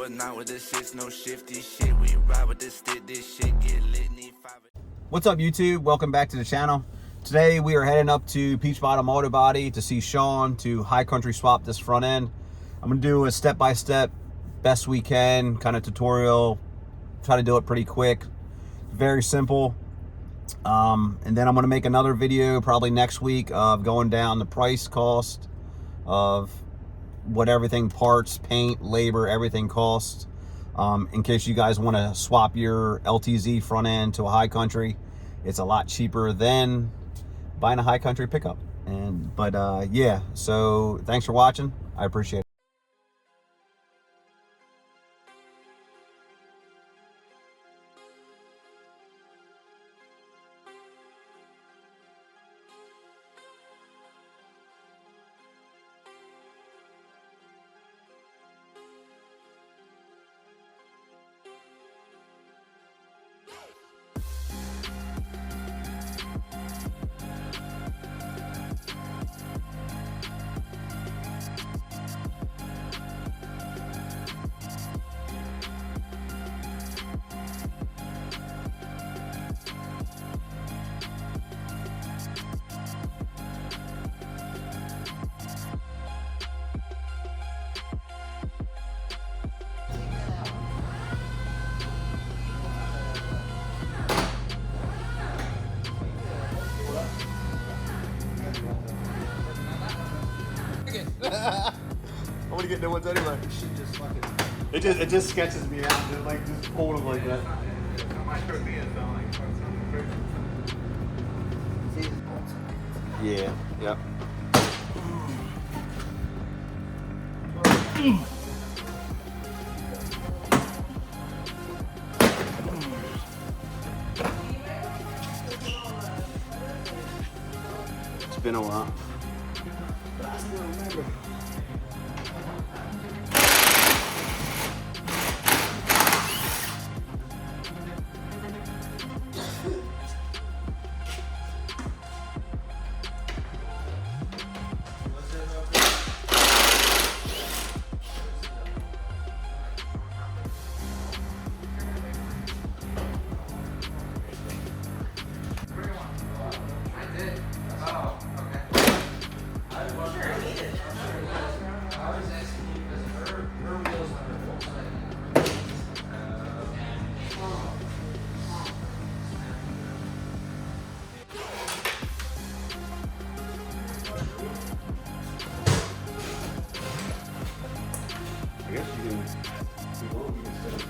but not with this shit, no shifty shit. We ride with this stick, this shit get lit. What's up, YouTube? Welcome back to the channel. Today we are heading up to Peach Bottom Auto Body to see Sean to high country swap this front end. I'm gonna do a step-by-step, best we can kind of tutorial. Try to do it pretty quick, very simple. And then I'm gonna make another video probably next week of going down the price cost of what everything, parts, paint, labor, everything costs. In case you guys want to swap your LTZ front end to a high country, it's a lot cheaper than buying a high country pickup. But yeah, so thanks for watching. I appreciate it. I'm gonna get new ones anyway. It just sketches me out. Just hold them like that. Yeah. Yep. It's been a while. But I still remember. I guess you can see what we can set up.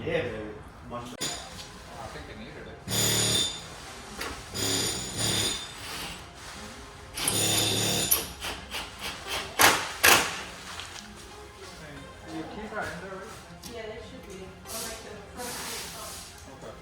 Yeah, baby. Much better. I think they needed it. Can you keep that in there, right? Yeah, there should be. On like the front seat. Okay.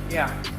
Yeah.